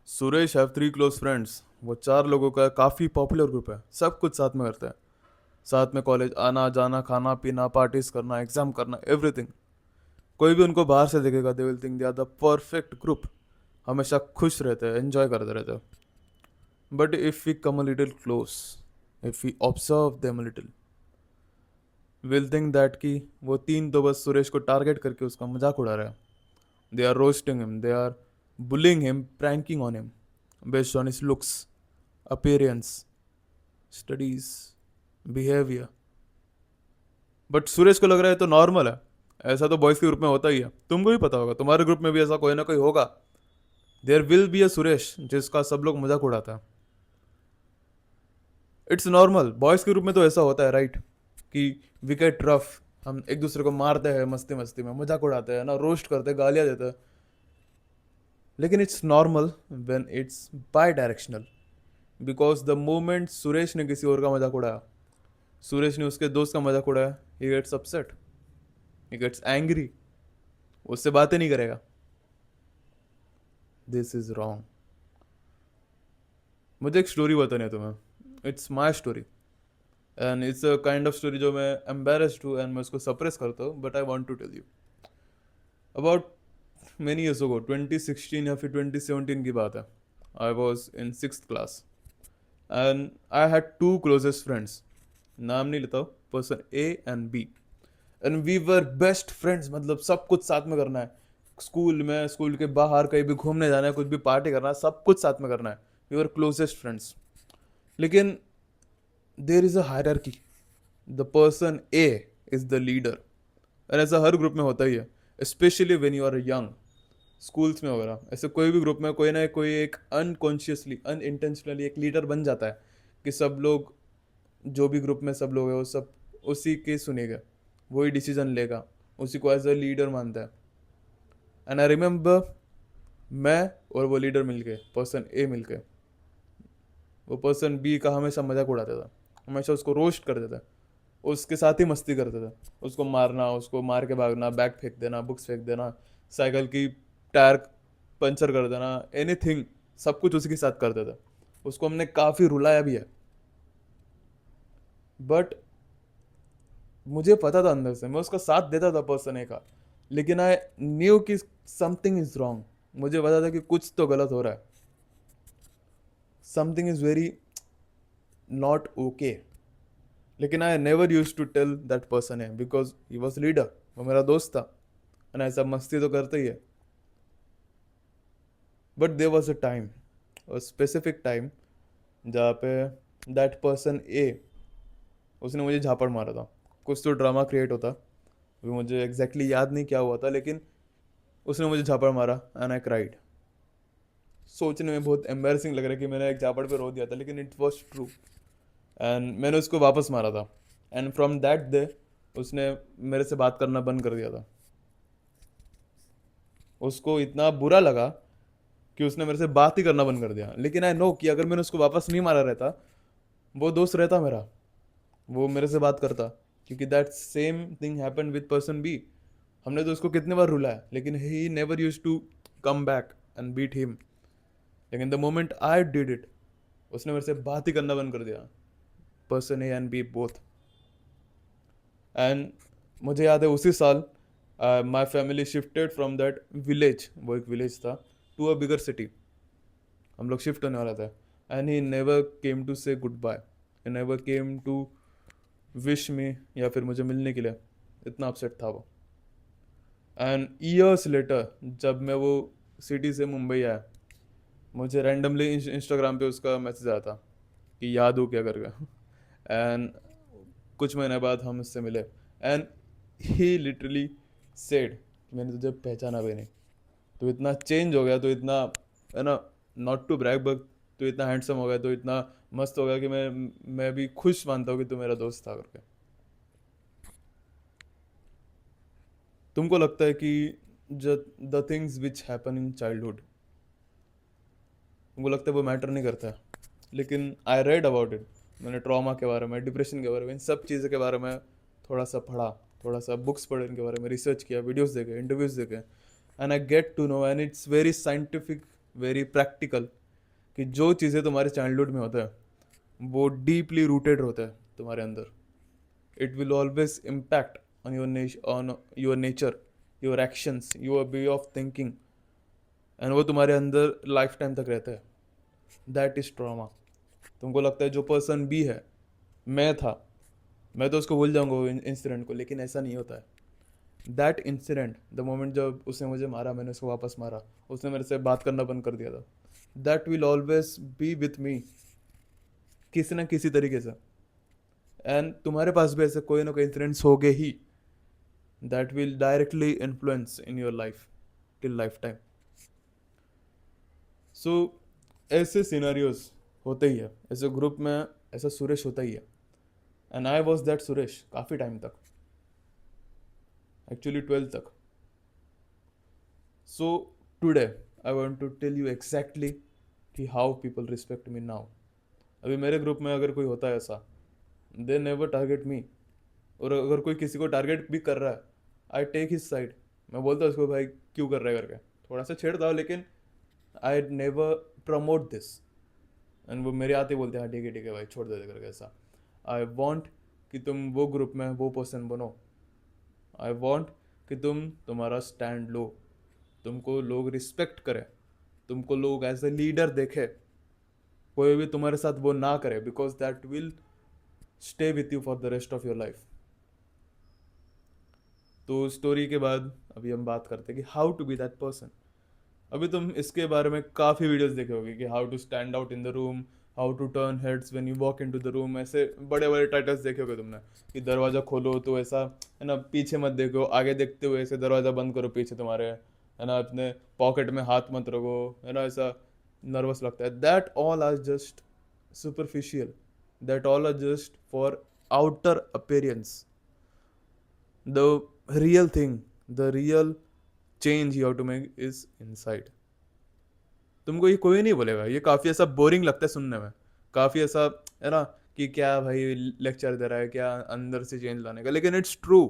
Suresh have three close friends. वो चार लोगों का काफ़ी पॉपुलर ग्रुप है, सब कुछ साथ में करते हैं। साथ में कॉलेज आना जाना, खाना पीना, पार्टीज करना, एग्जाम करना, एवरीथिंग। कोई भी उनको बाहर से देखेगा, they will think they are the perfect group. हमेशा खुश रहते हैं, एंजॉय करते रहते हैं। But if we come a little close, if we observe them little, will think that कि वो तीन तो बस सुरेश को टारगेट करके उसका मजाक उड़ा रहे हैं। They are roasting him, they are bullying him, pranking on him based on his looks, appearance, studies, behavior। But Suresh को लग रहा है तो नॉर्मल है। ऐसा तो बॉयज के ग्रुप में होता ही है, तुमको भी पता होगा, तुम्हारे ग्रुप में भी ऐसा कोई ना कोई होगा। There will be a Suresh जिसका सब लोग मजाक उड़ाता है। इट्स नॉर्मल, बॉयज के ग्रुप में तो ऐसा होता है, राइट? कि वी गेट रफ, हम एक दूसरे को मारते हैं, मस्ती मस्ती में मजाक उड़ाते हैं ना, रोस्ट करते हैं, गालियां देते हैं। लेकिन it's normal when it's by directional. Because the moment Suresh ने किसी और का मजाक उड़ाया, सुरेश ने उसके दोस्त का मजाक उड़ाया, he gets upset, he gets angry, उससे बातें नहीं करेगा। This is wrong. मुझे एक स्टोरी बतानी है तुम्हें, it's my story. And it's a kind of story जो मैं एम्बेरस्ड हूँ एंड मैं उसको सप्रेस करता हूँ, but I want to tell you about many years ago. 2016 या फिर 2017 की बात है। I was in six class and I had two closest friends. नाम नहीं लेता हूँ, person A and B. And we were best friends, मतलब सब कुछ साथ में करना है। स्कूल में, स्कूल के बाहर कहीं भी घूमने जाना है, कुछ भी पार्टी करना है, सब कुछ साथ में करना है। We were closest friends. लेकिन there is a hierarchy, the person A is the leader. और ऐसा हर ग्रुप में होता ही है, specially when you are young. Schools में वगैरह ऐसे कोई भी ग्रुप में कोई ना कोई एक अनकॉन्शियसली, अनइंटेंशनली एक लीडर बन जाता है कि सब लोग, जो भी ग्रुप में सब लोग हैं वो सब उसी के सुनेगा, वही डिसीजन लेगा, उसी को एज अ लीडर मानता है। एंड आई रिमेम्बर, मैं और वो लीडर मिलके, पर्सन ए मिलके, वो पर्सन बी का हमेशा मजाक उड़ाता था, हमेशा उसको रोस्ट कर देता, उसके साथ ही मस्ती करते थे। उसको मारना, उसको मार के भागना, बैग फेंक देना, बुक्स फेंक देना, साइकिल की टायर पंचर कर देना, एनीथिंग, सब कुछ उसी के साथ करते थे। उसको हमने काफ़ी रुलाया भी है। बट मुझे पता था अंदर से, मैं उसका साथ देता था पर्सन ए का, लेकिन आई न्यू कि समथिंग इज रॉन्ग। मुझे पता था कि कुछ तो गलत हो रहा है, something is very not okay. लेकिन I never use to tell that person है बिकॉज ही वॉज लीडर, वो मेरा दोस्त था। एंड ऐसा मस्ती तो करते ही है। But there was a time, specific time, जहाँ पे दैट पर्सन ए, उसने मुझे झापड़ मारा था। कुछ तो ड्रामा क्रिएट होता, अभी मुझे एग्जैक्टली exactly याद नहीं क्या हुआ था, लेकिन उसने मुझे झापड़ मारा एंड आई क्राइड। सोचने में बहुत एम्बेरसिंग लग रहा है कि मैंने एक झापड़ पे रो दिया था, लेकिन इट वॉज ट्रू। एंड मैंने उसको वापस मारा था। एंड फ्रॉम दैट डे उसने मेरे से बात करना बंद कर दिया था। उसको इतना बुरा लगा कि उसने मेरे से बात ही करना बंद कर दिया। लेकिन आई नो कि अगर मैंने उसको वापस नहीं मारा रहता, वो दोस्त रहता मेरा, वो मेरे से बात करता। क्योंकि that same thing happen with person B. हमने तो उसको कितने बार रुलाया, लेकिन he never use to come back and beat him. लेकिन the moment I did it, उसने मेरे से बात ही करना बंद कर दिया, person A and B both. And मुझे याद है उसी साल my family shifted from that village, वो एक विलेज था, टू अ बिगर सिटी। हम लोग शिफ्ट होने वाला था। And he never came to say good bye, he never came to wish me या फिर मुझे मिलने के लिए। इतना अपसेट था वो। एंड ईयर्स लेटर जब मैं वो सिटी से मुंबई आया, मुझे रैंडमली इंस्टाग्राम पे उसका मैसेज आया था कि याद हो क्या करके। एंड कुछ महीने बाद हम उससे मिले। एंड ही लिटरली सेड, मैंने तुझे पहचाना भी नहीं, तो इतना चेंज हो गया, तो इतना, है ना, नॉट टू ब्रैग बट, तो इतना हैंडसम हो गया, तो इतना मस्त हो गया कि मैं भी खुश मानता हूँ कि तू मेरा दोस्त था करके। तुमको लगता है कि the things which happen in childhood, तुमको लगता है वो मैटर नहीं करता है? लेकिन आई रेड अबाउट इट, मैंने ट्रॉमा के बारे में, डिप्रेशन के बारे में, इन सब चीज़ों के बारे में थोड़ा सा पढ़ा, थोड़ा सा बुक्स पढ़े, इनके बारे में रिसर्च किया, वीडियोस देखे, इंटरव्यूज देखे। And I get to know, and it's very scientific very practical, कि जो चीज़ें तुम्हारे चाइल्डहुड में होता है वो डीपली रूटेड होता है तुम्हारे अंदर. It will always impact on your nature, your actions, your way of thinking, and वो तुम्हारे अंदर लाइफ टाइम तक रहता है. That is trauma. तुमको लगता है जो पर्सन बी है, मैं था, मैं तो उसको भूल जाऊंगा इंसिडेंट को, लेकिन ऐसा नहीं होता है. दैट इंसिडेंट, द मोमेंट जब उसने मुझे मारा, मैंने उसको वापस मारा, उसने मेरे से बात करना बंद कर दिया था, that will always be with me किसी ना किसी तरीके से. एंड तुम्हारे पास भी ऐसे कोई ना कोई इंसिडेंट्स हो गए ही, that will directly influence in your life till life time. So ऐसे सिनारियोज होते ही है, ऐसे ग्रुप में ऐसा सुरेश होता ही है. And I was that Suresh काफ़ी टाइम तक, एक्चुअली 12th तक. So today I want to tell you exactly कि how people respect me now. अभी मेरे ग्रुप में अगर कोई होता है ऐसा, दे नेवर टारगेट मी. और अगर कोई किसी को टारगेट भी कर रहा है, आई टेक हिज साइड. मैं बोलता हूँ उसको, भाई क्यों कर रहा है करके, थोड़ा सा छेड़ता हूँ, लेकिन I never promote this. And वो मेरे आते ही बोलते हैं हाँ ठीक है भाई छोड़ दे दे करके. ऐसा आई वॉन्ट कि तुम वो ग्रुप में वो पर्सन बनो. आई वॉन्ट कि तुम्हारा स्टैंड लो, तुमको लोग रिस्पेक्ट करें, तुमको लोग एज ए लीडर देखे. कोई भी तुम्हारे साथ वो ना करे, because that will stay with you for the rest of your life. तो स्टोरी के बाद अभी हम बात करते हैं कि how to be that person. अभी तुम इसके बारे में काफ़ी वीडियोस देखे होगे कि how to stand out in the room, how to turn heads when you walk into the room. ऐसे बड़े बड़े टाइटल्स देखे होगे तुमने कि दरवाज़ा खोलो तो ऐसा है ना, पीछे मत देखो, आगे देखते हुए ऐसे दरवाज़ा बंद करो पीछे तुम्हारे, है ना, अपने पॉकेट में हाथ मत रखो, है ना, ऐसा नर्वस लगता है. That all are just superficial. That all are just for outer appearance. The real thing, the real change you have to make is inside. तुमको ये कोई नहीं बोलेगा, ये काफ़ी ऐसा बोरिंग लगता है सुनने में, काफ़ी ऐसा, है ना, कि क्या भाई लेक्चर दे रहा है क्या अंदर से चेंज लाने का, लेकिन it's true.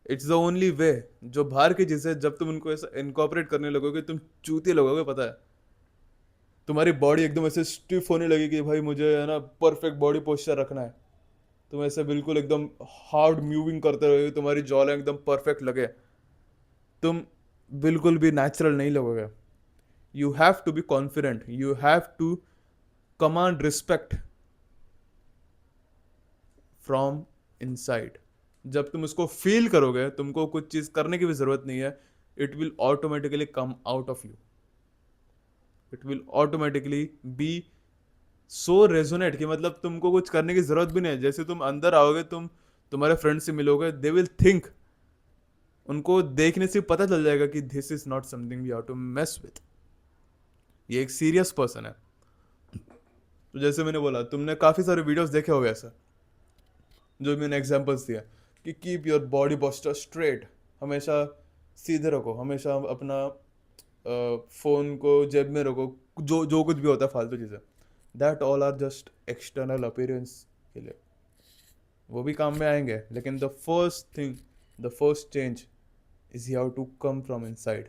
It's the only way. जो बाहर की चीज़ें जब तुम उनको ऐसा इनकॉपरेट करने लगोगे, तुम चूतिए लगोगे. पता है, तुम्हारी बॉडी एकदम ऐसे स्टिफ होने लगेगी कि भाई मुझे, है ना, परफेक्ट बॉडी पोस्चर रखना है. तुम ऐसे बिल्कुल एकदम हार्ड मूविंग करते रहोगे, तुम्हारी जॉ लाइन एकदम परफेक्ट लगे, तुम बिल्कुल भी नेचुरल नहीं लगोगे. You have to be confident, you have to command respect from inside. जब तुम उसको फील करोगे, तुमको कुछ चीज करने की भी जरूरत नहीं है, it will automatically come out of you. It will automatically be so resonate कि मतलब तुमको कुछ करने की जरूरत भी नहीं है. जैसे तुम अंदर आओगे, तुम तुम्हारे फ्रेंड से मिलोगे, दे विल थिंक, उनको देखने से पता चल जाएगा कि this is not something we have to mess with. ये एक सीरियस पर्सन है. तो जैसे मैंने बोला, तुमने काफ़ी सारे वीडियोस देखे होंगे ऐसा, जो मैंने एग्जांपल्स दिया कि keep your body posture straight, हमेशा सीधे रखो, हमेशा अपना फ़ोन को जेब में रखो, जो जो कुछ भी होता है फालतू चीज़ें, that all are just external appearance के लिए. वो भी काम में आएंगे, लेकिन the first thing, the first change is you have to come from inside.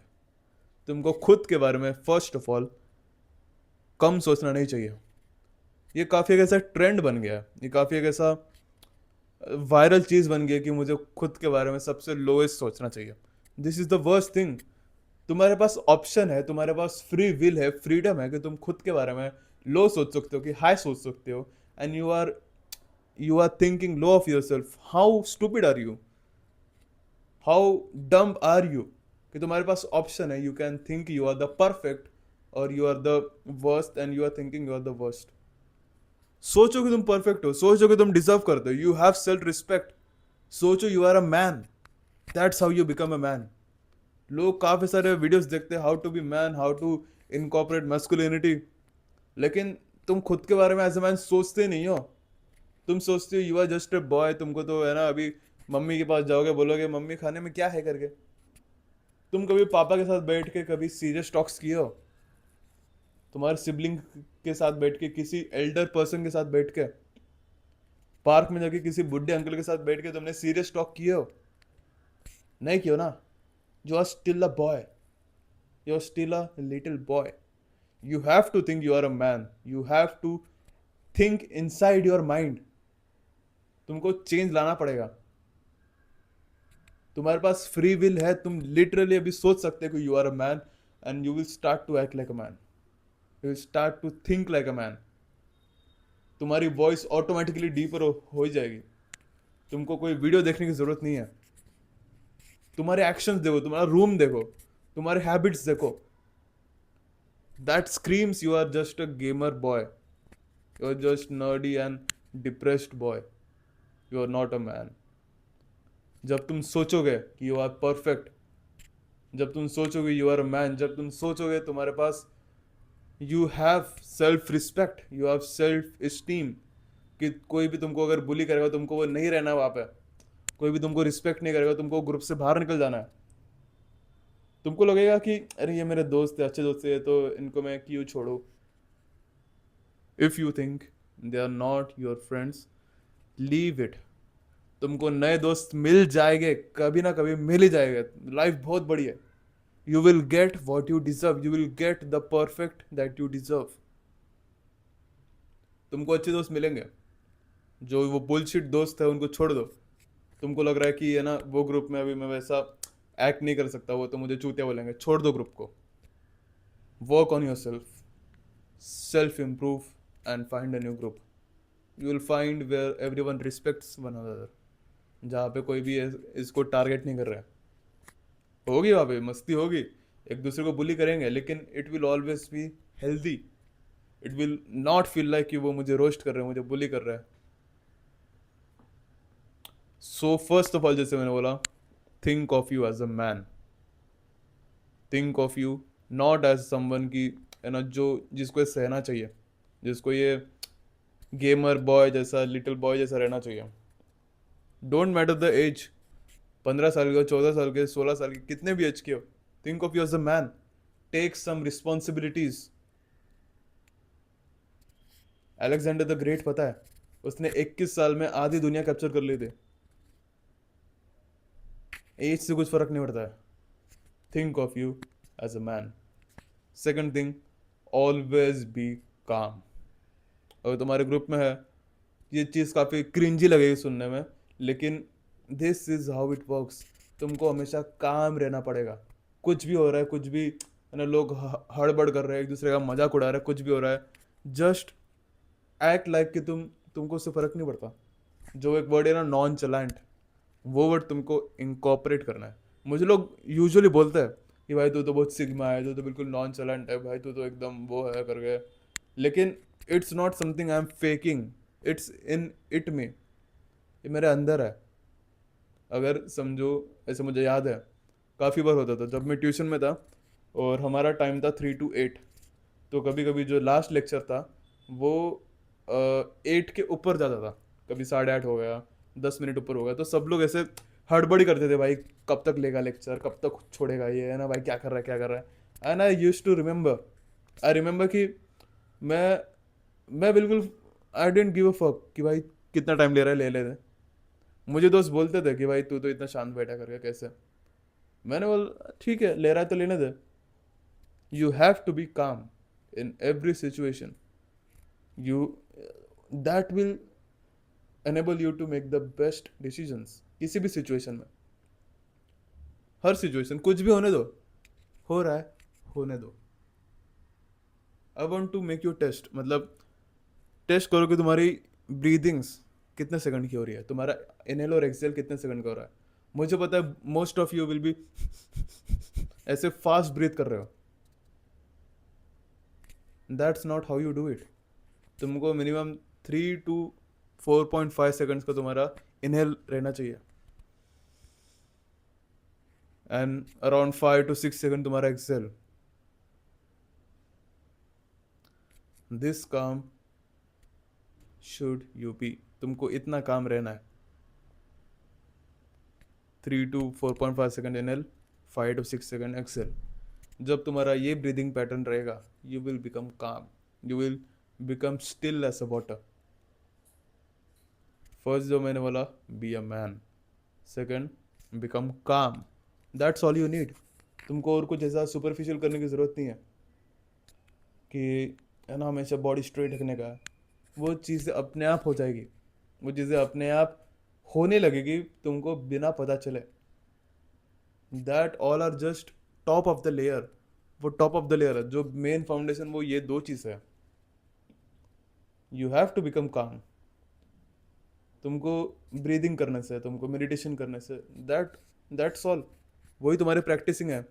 तुमको खुद के बारे में फर्स्ट ऑफ ऑल कम सोचना नहीं चाहिए. ये काफ़ी एक ऐसा ट्रेंड बन गया है, ये काफ़ी एक ऐसा वायरल चीज़ बन गई है कि मुझे खुद के बारे में सबसे लोएस्ट सोचना चाहिए. This is the worst thing. तुम्हारे पास ऑप्शन है, तुम्हारे पास फ्री विल है, फ्रीडम है कि तुम खुद के बारे में लो सोच सकते हो कि हाई सोच सकते हो. And you are thinking low of your self. How stupid are you, how dumb are you, कि तुम्हारे पास ऑप्शन है. You can think you are the perfect or you are the worst, and you are thinking you are the worst. सोचो कि तुम perfect हो, सोचो कि तुम डिजर्व करते हो, यू हैव सेल्फ रिस्पेक्ट. सोचो you are a man. That's how you become a man. लोग काफी सारे वीडियोस देखते हैं how to be man, how to incorporate masculinity, लेकिन तुम खुद के बारे में एज अ मैन सोचते नहीं हो. तुम सोचते हो you are just a boy. तुमको तो, है ना, अभी मम्मी के पास जाओगे, बोलोगे मम्मी खाने में क्या है करके. तुम कभी पापा के साथ बैठ के कभी सीरियस टॉक्स किए हो? तुम्हारे सिबलिंग के साथ बैठ के, किसी एल्डर पर्सन के साथ बैठ के, पार्क में जाके किसी बुढ़े अंकल के साथ बैठ के तुमने सीरियस टॉक किए हो? नहीं किए हो ना. You are still a boy, you are still a little boy. You have to think you are a man, you have to think inside your mind. तुमको चेंज लाना पड़ेगा। तुम्हारे पास फ्री विल है, तुम लिटरली अभी सोच सकते हो कि you are a man, and you will start to act like a man, you will start to think like a man. तुम्हारी वॉइस ऑटोमेटिकली डीपर हो ही जाएगी। तुमको कोई वीडियो देखने की जरूरत नहीं है। तुम्हारे एक्शंस देखो, तुम्हारा रूम देखो, तुम्हारे हैबिट्स देखो, that screams you are just a gamer boy, you are just nerdy and depressed boy, you are not a man. जब तुम सोचोगे कि यू आर परफेक्ट, जब तुम सोचोगे यू आर अ मैन, जब तुम सोचोगे तुम्हारे पास you have self respect, you have self esteem, कि कोई भी तुमको अगर बुली करेगा तुमको वो नहीं रहना वहां पे, कोई भी तुमको रिस्पेक्ट नहीं करेगा, तुमको ग्रुप से बाहर निकल जाना है। तुमको लगेगा कि अरे ये मेरे दोस्त है, अच्छे दोस्त है, तो इनको मैं क्यों छोड़ू। If you think they are not your friends, leave it. तुमको नए दोस्त मिल जाएंगे, कभी ना कभी मिल ही जाएगा। लाइफ बहुत बड़ी है। You will get what you deserve, you will get the perfect that you deserve. तुमको अच्छे दोस्त मिलेंगे। जो वो बुलशिट दोस्त है उनको छोड़ दो। तुमको लग रहा है कि है ना वो ग्रुप में अभी मैं वैसा एक्ट नहीं कर सकता, वो तो मुझे चूतिया बोलेंगे, छोड़ दो ग्रुप को। Work on yourself, self improve, and find a new group. You will find where everyone respects one another, जहाँ पे कोई भी इसको टारगेट नहीं कर रहा है। होगी वहाँ पे मस्ती होगी, एक दूसरे को बुली करेंगे, लेकिन it will always be healthy. It will not feel like कि वो मुझे रोस्ट कर रहे हैं, मुझे बुली कर रहा है। सो फर्स्ट ऑफ ऑल, जैसे मैंने बोला, think of you as a man, think of you not as someone की, है ना, जो जिसको ये सहना चाहिए, जिसको ये गेमर बॉय जैसा, लिटिल बॉय जैसा रहना चाहिए। डोंट मैटर द एज, 15 साल के हो, 14 साल के, 16 साल के, कितने भी एज के हो, think of you as a man, take some responsibilities. Alexander the Great पता है, उसने 21 साल में आधी दुनिया कैप्चर कर ली थी। एज से कुछ फर्क नहीं पड़ता है। Think of you as a man. Second thing, always be calm. अगर तुम्हारे ग्रुप में है, ये चीज़ काफ़ी क्रिंजी लगेगी सुनने में, लेकिन this is how it works. तुमको हमेशा काम रहना पड़ेगा। कुछ भी हो रहा है, कुछ भी है ना, लोग हड़बड़ कर रहे हैं, एक दूसरे का मजाक उड़ा रहे हैं, कुछ भी हो रहा है, जस्ट एक्ट लाइक कि तुमको उससे फर्क नहीं पड़ता। जो एक वर्ड है ना, नॉन चलांट, वो वर्ड तुमको इंकॉपरेट करना है। मुझे लोग यूजुअली बोलते हैं कि भाई तू तो बहुत सिग्मा है, तू तो बिल्कुल नॉन चलांट है, भाई तू तो एकदम वो है करके। लेकिन it's not something I am faking, it's in it में, ये मेरे अंदर है। अगर समझो, ऐसे मुझे याद है काफ़ी बार होता था जब मैं ट्यूशन में था, और हमारा टाइम था 3 to 8। तो कभी कभी जो लास्ट लेक्चर था वो 8 के ऊपर जाता था, कभी 8:30 हो गया, 10 मिनट ऊपर हो गया, तो सब लोग ऐसे हड़बड़ी करते थे, भाई कब तक लेगा लेक्चर, कब तक छोड़ेगा ये, है ना, भाई क्या कर रहा है, क्या कर रहा है। And I use to remember, I remember कि मैं मैं बिल्कुल I didn't give a fuck कि भाई कितना टाइम ले रहा है, ले ले दे। मुझे दोस्त बोलते थे कि भाई तू तो इतना शांत बैठा करके कैसे। मैंने बोल ठीक है, ले रहा है तो लेने दे। यू हैव टू बी काम in every situation. You that will enable you to make the best decisions किसी भी सिचुएशन में। हर सिचुएशन, कुछ भी होने दो, हो रहा है होने दो। I want to make you test, मतलब टेस्ट करो कि तुम्हारी ब्रीदिंग्स कितने सेकंड की हो रही है, तुम्हारा इनहेल और एक्सेल कितने सेकंड का हो रहा है। मुझे पता है most of you will be ऐसे फास्ट ब्रीथ कर रहे हो। That's not how you do it. तुमको मिनिमम 3 to 4.5 सेकंड्स का तुम्हारा इनहेल रहना चाहिए, एंड अराउंड 5 to 6 सेकंड तुम्हारा exhale. This calm should you be, तुमको इतना काम रहना है। 3 to 4.5 second inhale, 5 to 6 second exhale. जब तुम्हारा ये ब्रीदिंग पैटर्न रहेगा, यू विल बिकम काम, you will become still as a water. First जो मैंने बोला, be a man. Second, become calm. That's all you need. तुमको और कुछ ऐसा सुपरफिशियल करने की जरूरत नहीं है। कि है ना हमेशा बॉडी स्ट्रेट रखने का है, वो चीज़ें अपने आप हो जाएगी, वो चीज़ें अपने आप होने लगेगी तुमको बिना पता चले। That all are just top of the layer. वो टॉप ऑफ द लेयर है, जो मेन फाउंडेशन वो ये दो चीज़ है। यू हैव टू बिकम काम। तुमको ब्रीदिंग करने से, तुमको मेडिटेशन करने से, दैट्स ऑल। वही तुम्हारी प्रैक्टिसिंग है।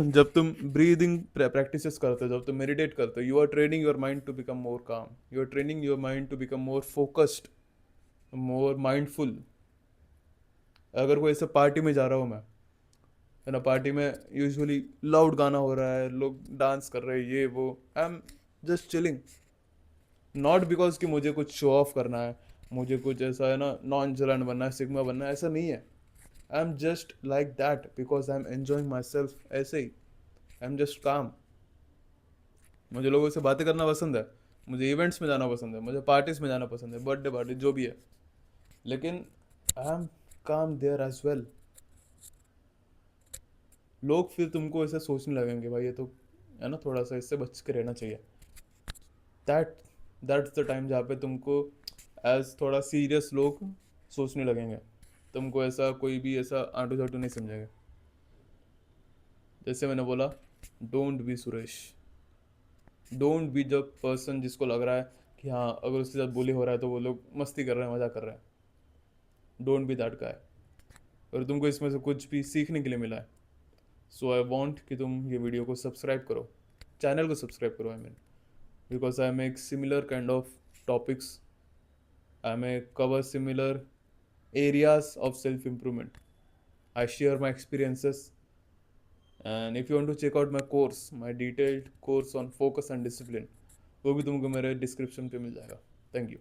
जब तुम ब्रीदिंग प्रैक्टिसेस करते हो, जब तुम मेडिटेट करते हो, you are training your mind to become more calm, you are training your mind to become more focused, more mindful. अगर कोई ऐसे पार्टी में जा रहा हूँ मैं, है ना, पार्टी में यूजुअली लाउड गाना हो रहा है, लोग डांस कर रहे हैं, ये वो, I am just chilling. Not because कि मुझे कुछ शो ऑफ करना है, मुझे कुछ ऐसा है ना नॉन चलन बनना है, सिग्मा बनना है, ऐसा नहीं है। I am just like that because I am enjoying my self, ऐसे ही। आई एम जस्ट काम। मुझे लोगों से बातें करना पसंद है, मुझे इवेंट्स में जाना पसंद है, मुझे पार्टीज में जाना पसंद है, बर्थडे पार्टी जो भी है, लेकिन आई एम काम देयर एज वेल। लोग फिर तुमको ऐसे सोचने लगेंगे, भाई ये तो है ना थोड़ा सा इससे बच के रहना चाहिए। दैट दैट्स द टाइम जहाँ पे तुमको एज थोड़ा सीरियस लोग सोचने लगेंगे। तुमको ऐसा कोई भी ऐसा आंटू झाटू नहीं समझेगा। जैसे मैंने बोला, don't be Suresh, don't be the person जिसको लग रहा है कि हाँ अगर उसके साथ बुली हो रहा है तो वो लोग मस्ती कर रहे हैं, मजा कर रहे हैं। Don't be that guy. और तुमको इसमें से कुछ भी सीखने के लिए मिला है, सो आई वॉन्ट कि तुम ये वीडियो को सब्सक्राइब करो, चैनल को सब्सक्राइब करो, I mean, because I make similar kind of topics, I may cover similar areas of self improvement. I share my experiences, and if you want to check out my course, my detailed course on focus and discipline, वो भी तुमको मेरे description पे मिल जाएगा। Thank you.